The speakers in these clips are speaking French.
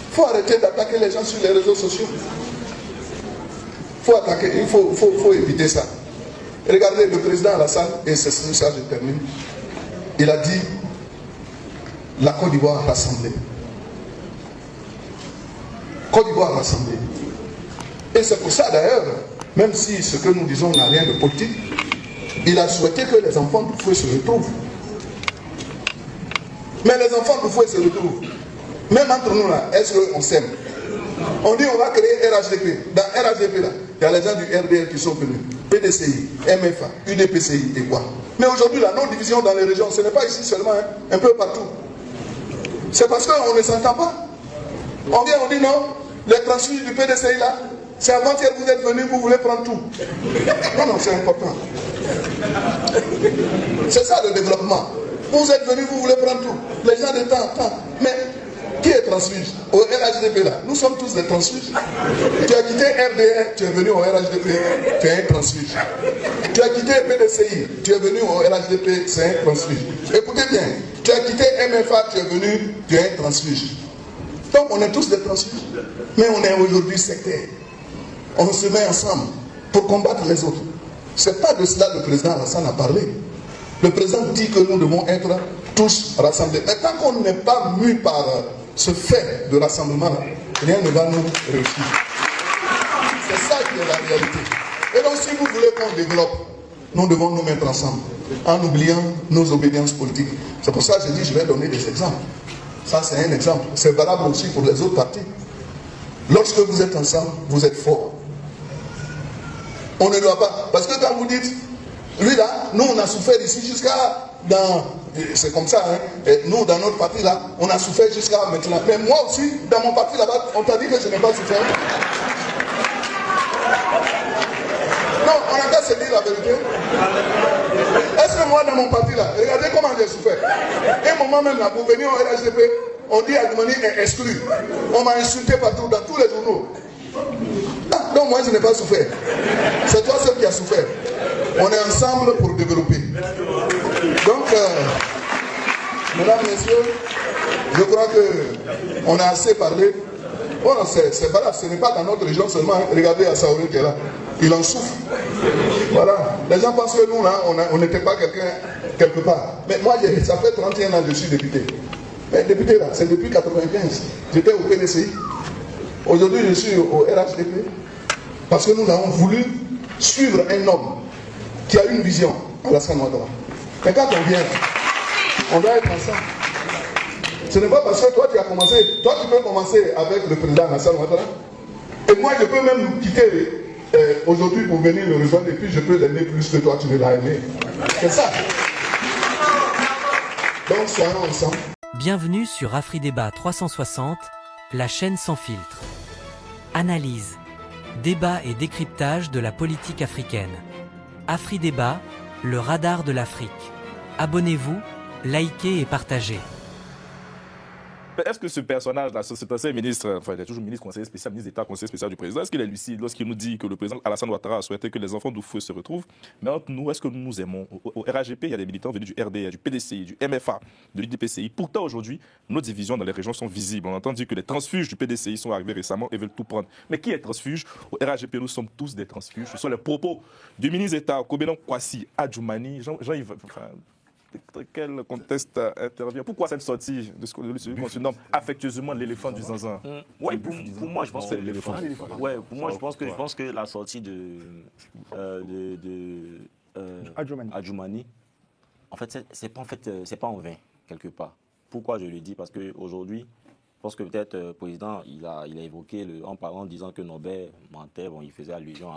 Il faut arrêter d'attaquer les gens sur les réseaux sociaux. Il faut éviter ça. Regardez, le président Alassane, et c'est ça, je termine, il a dit la Côte d'Ivoire rassemblée. Côte d'Ivoire rassemblée. Et c'est pour ça d'ailleurs, même si ce que nous disons n'a rien de politique, il a souhaité que les enfants du fouet se retrouvent. Mais les enfants du fouet se retrouvent. Même entre nous là, est-ce qu'on s'aime? On dit on va créer RHDP. Dans RHDP là, il y a les gens du RDR qui sont venus. PDCI, MFA, UDPCI et quoi. Mais aujourd'hui, la non-division dans les régions, ce n'est pas ici seulement, hein, un peu partout. C'est parce qu'on ne s'entend pas. On vient, on dit non, les transfuges du PDCI là, c'est avant-hier vous êtes venus, vous voulez prendre tout. Non, c'est important. C'est ça le développement. Vous êtes venus, vous voulez prendre tout. Les gens de temps. Mais qui est transfuge? Au RHDP là, nous sommes tous des transfuges. Tu as quitté RDR, tu es venu au RHDP, tu es un transfuge. Tu as quitté PDCI, tu es venu au RHDP, c'est un transfuge. Écoutez bien, tu as quitté MFA, tu es venu, tu es un transfuge. Donc on est tous des transfuges. Mais on est aujourd'hui sectaires. On se met ensemble pour combattre les autres. C'est pas de cela que le président Alassane a parlé. Le président dit que nous devons être tous rassemblés. Mais tant qu'on n'est pas mû par ce fait de rassemblement, rien ne va nous réussir. C'est ça qui est la réalité. Et donc si vous voulez qu'on développe, nous devons nous mettre ensemble, en oubliant nos obédiences politiques. C'est pour ça que je dis, je vais donner des exemples. Ça c'est un exemple. C'est valable aussi pour les autres partis. Lorsque vous êtes ensemble, vous êtes forts. On ne doit pas. Parce que quand vous dites, lui là, nous on a souffert ici jusqu'à dans. C'est comme ça, hein. Et nous dans notre parti là, on a souffert jusqu'à maintenant. Mais moi aussi, dans mon parti là-bas, on t'a dit que je n'ai pas souffert. Non, on a qu'à se dire la vérité. Est-ce que moi dans mon parti là, regardez comment j'ai souffert. Un moment même là, pour venir au RHDP, on dit Adjoumani est exclu. On m'a insulté partout, dans tous les journaux. Donc moi je n'ai pas souffert. C'est toi seul qui as souffert. On est ensemble pour développer. Donc, mesdames, messieurs, je crois qu'on a assez parlé. Bon, c'est pas là, ce n'est pas dans notre région seulement. Hein. Regardez à Saouli qui est là. Il en souffre. Voilà. Les gens pensent que nous, là, on n'était pas quelqu'un quelque part. Mais moi, ça fait 31 ans que je suis député. Mais député là, c'est depuis 1995. J'étais au PDCI. Aujourd'hui, je suis au RHDP. Parce que nous avons voulu suivre un homme qui a une vision, Alassane Ouattara. Mais quand on vient, on doit être ensemble. Ce n'est pas parce que toi tu as commencé, toi tu peux commencer avec le président Alassane Ouattara. Et moi je peux même quitter aujourd'hui pour venir le rejoindre et puis je peux l'aimer plus que toi tu ne l'as aimé. C'est ça. Donc soyons ensemble. Bienvenue sur AfriDébat 360, la chaîne sans filtre. Analyse, débat et décryptage de la politique africaine. AfriDébat, le radar de l'Afrique. Abonnez-vous, likez et partagez. Est-ce que ce personnage-là, cet ancien ministre, enfin il est toujours ministre, conseiller spécial, ministre d'État, conseiller spécial du président, est-ce qu'il est lucide lorsqu'il nous dit que le président Alassane Ouattara a souhaité que les enfants du feu se retrouvent? Mais entre nous, est-ce que nous nous aimons? Au RHGP, il y a des militants venus du RDR, du PDCI, du MFA, de l'UDPCI. Pourtant, aujourd'hui, nos divisions dans les régions sont visibles. On entend dire que les transfuges du PDCI sont arrivés récemment et veulent tout prendre. Mais qui est transfuge? Au RHGP, nous sommes tous des transfuges. Ce sont les propos du ministre d'État, Kobenon Kwasi Adjoumani, Jean-Yves... Quel contexte intervient? Pourquoi cette sortie de ce qu'on surnomme affectueusement l'éléphant du zinzin? Oui, pour moi, je pense que l'éléphant. Ouais, pour moi, je pense que la sortie de Adjoumani, en fait, c'est pas en vain quelque part. Pourquoi je le dis? Parce qu'aujourd'hui, je pense que peut-être le président, il a évoqué en parlant, disant que Norbert mentait, bon, il faisait allusion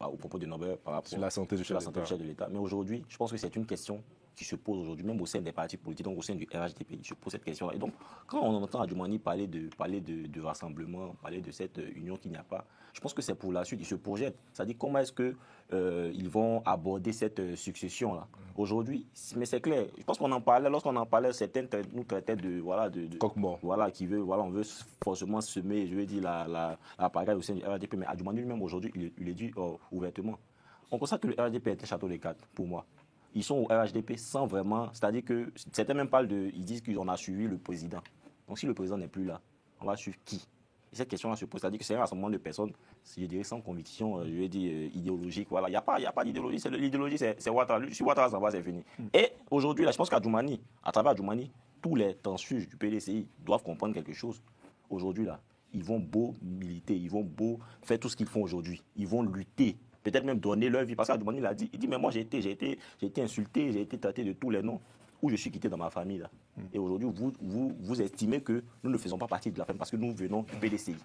au propos de Norbert par rapport à la santé du chef de l'État. Mais aujourd'hui, je pense que c'est une question qui se pose aujourd'hui, même au sein des partis politiques, donc au sein du RHDP, je pose cette question. Et donc, quand on entend Adjoumani parler de rassemblement, parler de cette union qu'il n'y a pas, je pense que c'est pour la suite, ils se projettent. C'est-à-dire comment est-ce qu'ils vont aborder cette succession-là. Aujourd'hui, mais c'est clair, je pense qu'on en parlait, lorsqu'on en parlait, certains nous traitaient de coq-mort. Voilà, on veut forcément semer, je veux dire, la pagaille au sein du RHDP. Mais Adjoumani lui-même, aujourd'hui, il est dit ouvertement. On constate que le RHDP est un château de cartes, pour moi. Ils sont au RHDP sans vraiment, c'est-à-dire que certains même parlent ils disent qu'on a suivi le président. Donc si le président n'est plus là, on va suivre qui? Et cette question-là se pose, c'est-à-dire que c'est un rassemblement de personnes, je dirais sans conviction, je vais dire idéologique. Voilà, il n'y a pas d'idéologie. L'idéologie, c'est Ouattara. Si Ouattara s'en va, c'est fini. Et aujourd'hui, là, je pense qu'à Djoumani, à travers Djoumani, tous les transfuges du PDCI doivent comprendre quelque chose. Aujourd'hui, là, ils vont beau militer, ils vont beau faire tout ce qu'ils font aujourd'hui. Ils vont lutter, peut-être même donner leur vie. Parce qu'à Djoumani, il dit, mais moi, j'ai été insulté, j'ai été traité de tous les noms. Où je suis quitté dans ma famille. Là. Et aujourd'hui, vous estimez que nous ne faisons pas partie de la famille parce que nous venons du PDCI.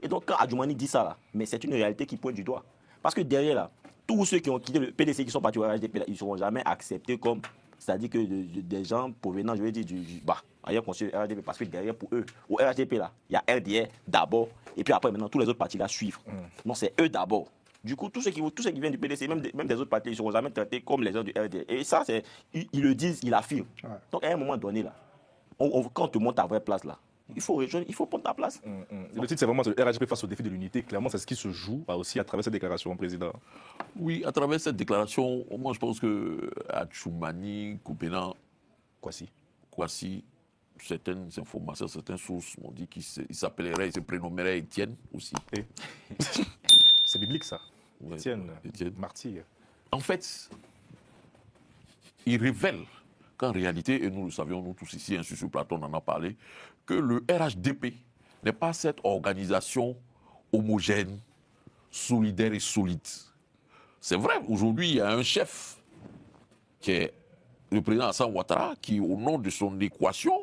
Et donc, quand Adjoumani dit ça, là, mais c'est une réalité qui pointe du doigt. Parce que derrière, là, tous ceux qui ont quitté le PDCI, qui sont partis au RHDP, là, ils ne seront jamais acceptés comme, c'est-à-dire que des gens provenant, je vais dire, ailleurs qu'on suit le RHDP, parce que derrière, pour eux, au RHDP, là, il y a RDR d'abord, et puis après, maintenant, tous les autres partis là suivent. Non, c'est eux d'abord. Du coup, tous ceux qui viennent du PDC, même des autres partis, ils ne seront jamais traités comme les gens du RDR. Et ça, ils le disent, ils l'affirment. Ouais. Donc, à un moment donné, là, quand on te monte ta vraie place, là, il faut rejoindre, il faut prendre ta place. Le titre, c'est vraiment le RHDP face au défi de l'unité. Clairement, c'est ce qui se joue aussi à travers cette déclaration, président. Oui, à travers cette déclaration, moi, je pense que Adjoumani, Koupénan, Kwasi, certaines informations, certaines sources m'ont dit qu'il s'appellerait, il se prénommerait Étienne aussi. C'est biblique, ça. Étienne, martyr. En fait, il révèle qu'en réalité, et nous le savions, nous tous ici, sur ce plateau, on en a parlé, que le RHDP n'est pas cette organisation homogène, solidaire et solide. C'est vrai, aujourd'hui, il y a un chef qui est le président Alassane Ouattara, qui, au nom de son équation,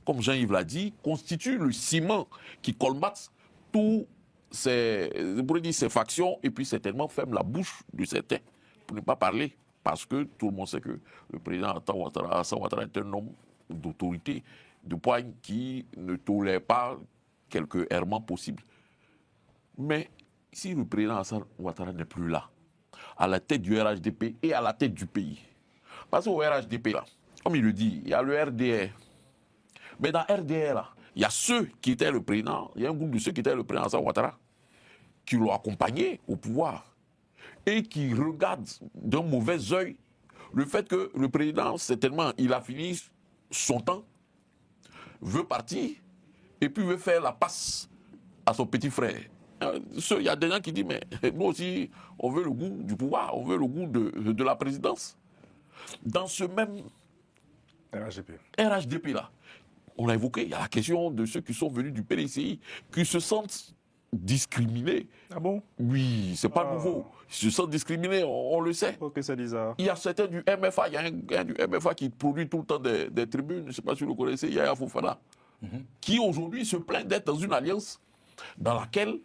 comme Jean-Yves l'a dit, constitue le ciment qui colmate tout. Je pourrais dire ces factions, et puis certainement ferme la bouche de certains pour ne pas parler, parce que tout le monde sait que le président Alassane Ouattara est un homme d'autorité, de poigne qui ne tolère pas quelques errements possibles. Mais si le président Alassane Ouattara n'est plus là, à la tête du RHDP et à la tête du pays, parce qu'au RHDP, là, comme il le dit, il y a le RDR, mais dans RDR, là, il y a ceux qui étaient le président, il y a un groupe de ceux qui étaient le président Alassane Ouattara, qui l'ont accompagné au pouvoir et qui regardent d'un mauvais œil le fait que le président, certainement, il a fini son temps, veut partir et puis veut faire la passe à son petit frère. Il y a des gens qui disent, mais nous aussi, on veut le goût du pouvoir, on veut le goût de la présidence. Dans ce même RHDP là, on l'a évoqué, il y a la question de ceux qui sont venus du PDCI, qui se sentent discriminés. Ah bon? Oui, c'est pas nouveau. Ils se sentent discriminés, on le sait. Ok, c'est bizarre. Il y a certains du MFA, il y a un gars du MFA qui produit tout le temps des tribunes, je ne sais pas si vous le connaissez, Yaya Fofana, qui aujourd'hui se plaint d'être dans une alliance dans laquelle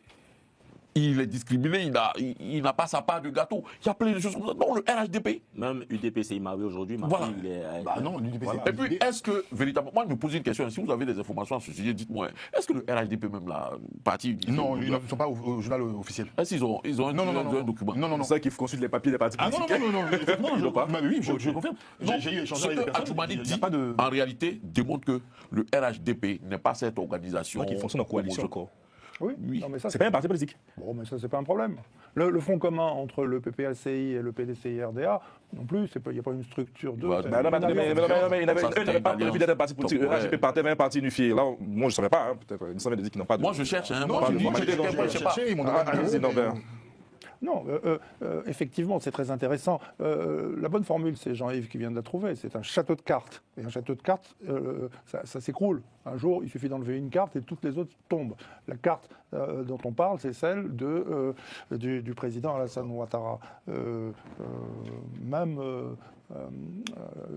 il est discriminé, il n'a pas sa part de gâteau. Il y a plein de choses comme ça. Non, le RHDP. Même UDP, c'est Imari aujourd'hui. Voilà. Il est, non, l'UDP, voilà. Et puis, est-ce que, véritablement, moi, je me pose une question. Si vous avez des informations à ce sujet, dites-moi. Est-ce que le RHDP, même la partie. Non, ils ne sont pas au journal officiel. Est-ce qu'ils ont un document? Non. C'est ça qui consulte les papiers des partis politiques. Non, je pas. Oui, je confirme. J'ai eu échangé avec des personnes. Adjoumani dit, en réalité, démontre que le RHDP n'est pas cette organisation. Qui fonctionne en coalition encore. Oui, non, mais ça, c'est pas un parti politique. Bon, mais ça, c'est pas un problème. Le front commun entre le PPACI et le PDCI-RDA, non plus, il n'y a pas une structure de... Mais il n'avait pas envie d'être un parti politique. Le RHDP partait d'un parti unifié. Là, moi, je ne savais pas. Peut-être, il me semble qu'ils n'ont pas de... Moi, je cherche. Non, effectivement, c'est très intéressant. La bonne formule, c'est Jean-Yves qui vient de la trouver. C'est un château de cartes. Et un château de cartes, ça s'écroule. Un jour, il suffit d'enlever une carte et toutes les autres tombent. La carte dont on parle, c'est celle du président Alassane Ouattara. Même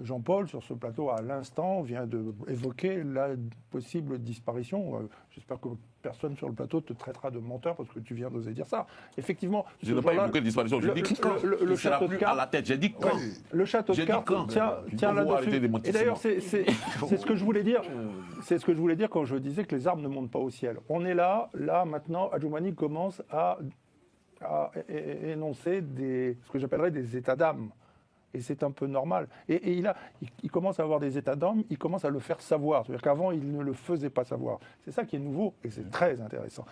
Jean-Paul, sur ce plateau, à l'instant, vient d'évoquer la possible disparition. J'espère que personne sur le plateau te traitera de menteur parce que tu viens d'oser dire ça. Effectivement, je n'ai pas évoqué de disparition. Je dis quand le château de cartes à la tête. J'ai dit quand. Le château de cartes tient là-dessus. Et d'ailleurs, c'est ce que je voulais dire. C'est ce que je voulais dire quand je disais que les arbres ne montent pas au ciel. On est là maintenant. Adjoumani commence à énoncer ce que j'appellerais des états d'âme. Et c'est un peu normal. Et il commence à avoir des états d'âme, il commence à le faire savoir. C'est-à-dire qu'avant, il ne le faisait pas savoir. C'est ça qui est nouveau et c'est très intéressant.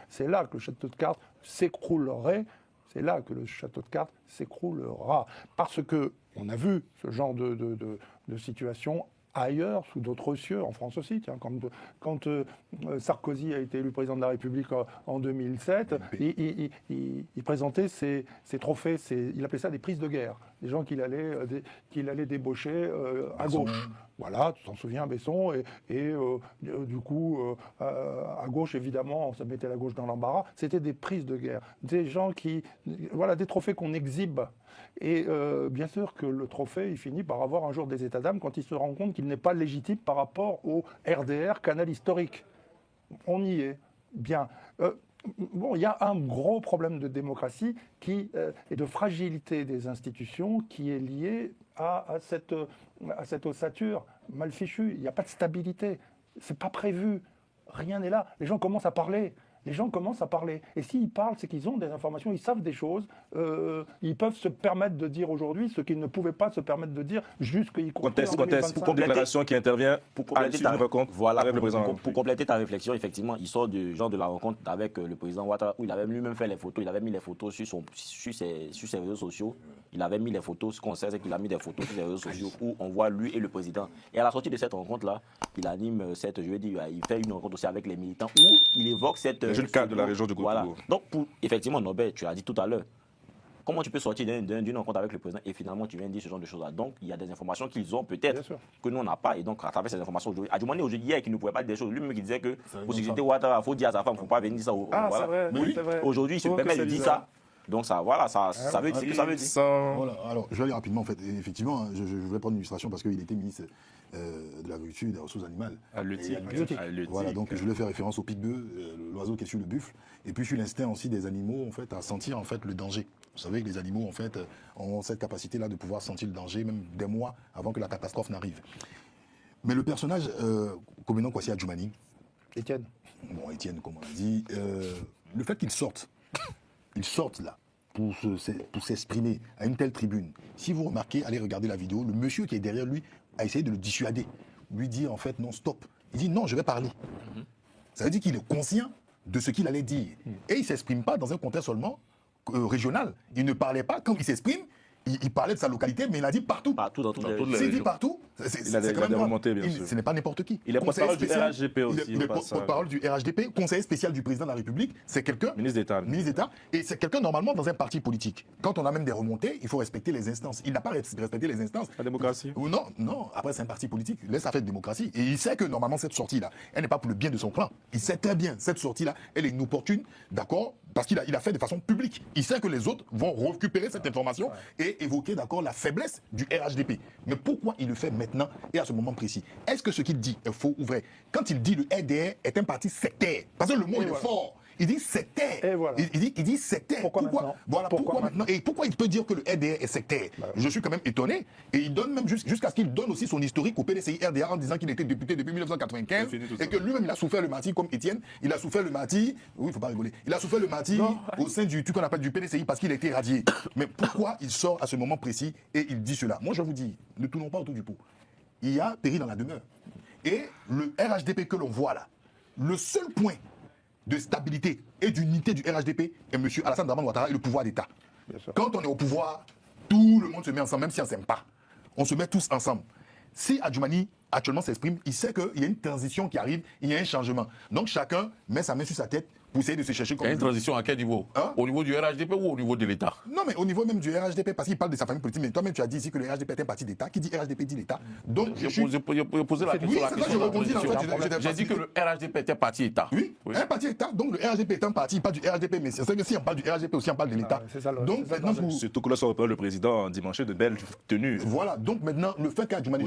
C'est là que le château de cartes s'écroulerait. C'est là que le château de cartes s'écroulera. Parce qu'on a vu ce genre de situation ailleurs, sous d'autres cieux, en France aussi. Tiens, quand Sarkozy a été élu président de la République en 2007, il présentait ses trophées, il appelait ça des prises de guerre, des gens qu'il allait débaucher à gauche. Voilà, tu t'en souviens, Besson, et du coup, à gauche, évidemment, ça mettait la gauche dans l'embarras. C'était des prises de guerre, des gens voilà, des trophées qu'on exhibe. Et bien sûr que le trophée, il finit par avoir un jour des états d'âme quand il se rend compte qu'il n'est pas légitime par rapport au RDR, canal historique. On y est. Bien. Bon, il y a un gros problème de démocratie et de fragilité des institutions qui est lié à cette ossature mal fichue. Il n'y a pas de stabilité. C'est pas prévu. Rien n'est là. Les gens commencent à parler. Et s'ils parlent, c'est qu'ils ont des informations, ils savent des choses. Ils peuvent se permettre de dire aujourd'hui ce qu'ils ne pouvaient pas se permettre de dire jusqu'y compris en 2025. Pour déclaration qui intervient pour compléter à une rencontre avec le président. Pour compléter ta réflexion, effectivement, il sort de la rencontre avec le président Ouattara où il avait lui-même fait les photos. Il avait mis les photos sur ses réseaux sociaux. Il avait mis les photos. Ce qu'on sait, c'est qu'il a mis des photos sur les réseaux sociaux où on voit lui et le président. Et à la sortie de cette rencontre-là, il anime il fait une rencontre aussi avec les militants où il évoque cette. Le cas de la région du Voilà. Goutou. Donc, effectivement, Norbert, tu as dit tout à l'heure, comment tu peux sortir d'une rencontre avec le président et finalement tu viens dire ce genre de choses-là. Donc, il y a des informations qu'ils ont peut-être que nous, on n'a pas. Et donc, à travers ces informations aujourd'hui, aujourd'hui, hier, qui ne pouvait pas dire des choses, lui-même qui disait que pour sécurité Ouattara, il faut dire à sa femme, il ne faut pas venir dire ça. Ah, voilà. c'est vrai. Aujourd'hui, il se permet de dire ça. Donc, ça, voilà, ça veut dire ce que ça veut dire. Voilà, alors je vais aller rapidement en fait. Et effectivement, je voulais prendre une illustration parce qu'il était ministre de l'Agriculture et des Ressources animales. Voilà, donc je voulais faire référence au pique-bœuf, l'oiseau qui est sur le buffle, et puis sur l'instinct aussi des animaux en fait à sentir en fait le danger. Vous savez que les animaux en fait ont cette capacité-là de pouvoir sentir le danger même des mois avant que la catastrophe n'arrive. Mais le personnage Koménon Kwasi Adjoumani, Étienne, comme on a dit, le fait qu'il sorte là pour s'exprimer à une telle tribune, si vous remarquez, allez regarder la vidéo, le monsieur qui est derrière lui a essayé de le dissuader, lui dire en fait non, stop. Il dit non, je vais parler. Ça veut dire qu'il est conscient de ce qu'il allait dire. Et il ne s'exprime pas dans un contexte seulement régional. Il ne parlait pas, quand il s'exprime, il parlait de sa localité, mais il a dit partout. Partout dans toutes les régions. S'il dit partout, Il a des remontées, bien sûr. ce n'est pas n'importe qui. Il est porte-parole du RHDP aussi. Il est porte-parole du RHDP, conseiller spécial du président de la République. C'est quelqu'un. Ministre d'État. Et c'est quelqu'un, normalement, dans un parti politique. Quand on a même des remontées, il faut respecter les instances. Il n'a pas respecté les instances. La démocratie. Non. Après, c'est un parti politique. Laisse ça faire de démocratie. Et il sait que, normalement, cette sortie-là, elle n'est pas pour le bien de son clan. Il sait très bien, cette sortie-là, elle est inopportune, d'accord, parce qu'il a fait de façon publique. Il sait que les autres vont récupérer cette information et évoquer, d'accord, la faiblesse du RHDP. Mais pourquoi il le fait maintenant et à ce moment précis? Est-ce que ce qu'il dit est faux ou vrai? Quand il dit le RDR est un parti sectaire, parce que le mot est fort. Il dit sectaire. Et voilà. Il dit sectaire. Pourquoi maintenant? Voilà, pourquoi maintenant? Et pourquoi il peut dire que le RDR est sectaire? Je suis quand même étonné. Et il donne même jusqu'à ce qu'il donne aussi son historique au PDCI RDR en disant qu'il était député depuis 1995 et que lui-même il a souffert le martyre comme Étienne. Il a souffert le martyre. Oui, il ne faut pas rigoler. Il a souffert le martyre au sein du truc qu'on appelle du PDCI parce qu'il a été radié. Mais pourquoi il sort à ce moment précis et il dit cela? Moi, je vous dis, ne tournons pas autour du pot. Il y a péril dans la demeure. Et le RHDP que l'on voit là, le seul point de stabilité et d'unité du RHDP est M. Alassane Dramane Ouattara et le pouvoir d'État. Quand on est au pouvoir, tout le monde se met ensemble, même si on ne s'aime pas. On se met tous ensemble. Si Adjoumani actuellement s'exprime, il sait qu'il y a une transition qui arrive, il y a un changement. Donc chacun met sa main sur sa tête pour essayer de se chercher comme Il y a une transition à quel niveau? Au niveau du RHDP ou au niveau de l'État? Non, mais au niveau même du RHDP, parce qu'il parle de sa famille politique. Mais toi-même, tu as dit ici que le RHDP est un parti d'État. Qui dit RHDP dit l'État. Donc, J'ai posé la question. J'ai dit que le RHDP était parti État. Oui, un parti État. Donc, le RHDP est un parti, pas du RHDP. Mais c'est vrai que si on parle du RHDP aussi, on parle de l'État. Donc, maintenant, surtout que là, ça représente le président dimanche de belles tenues. Voilà. Donc, maintenant, le fait qu'Adjoumani.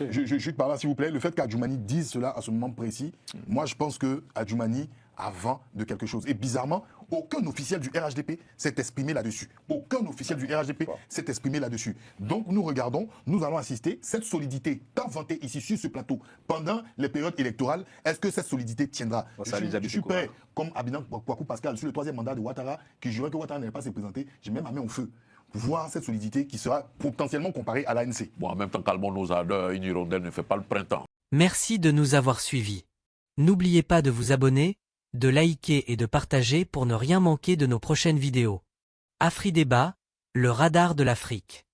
Je suis par là, s'il vous plaît. Le fait qu'Adjoumani dise cela à ce moment précis, moi, je pense que Adjoumani avant de quelque chose. Et bizarrement, aucun officiel du RHDP s'est exprimé là-dessus. Aucun officiel du RHDP s'est exprimé là-dessus. Donc nous regardons, nous allons assister, cette solidité tant vantée ici sur ce plateau pendant les périodes électorales, est-ce que cette solidité tiendra? Je suis prêt, comme Abidjan Kwaku Pascal, sur le 3e mandat de Ouattara, qui jurait que Ouattara n'allait pas se présenter, j'ai même ma main au feu. Voir cette solidité qui sera potentiellement comparée à l'ANC. Bon, en même temps, calmons nos ardeurs, une hirondelle ne fait pas le printemps. Merci de nous avoir suivis. N'oubliez pas de vous abonner, de liker et de partager pour ne rien manquer de nos prochaines vidéos. AfriDébat, le radar de l'Afrique.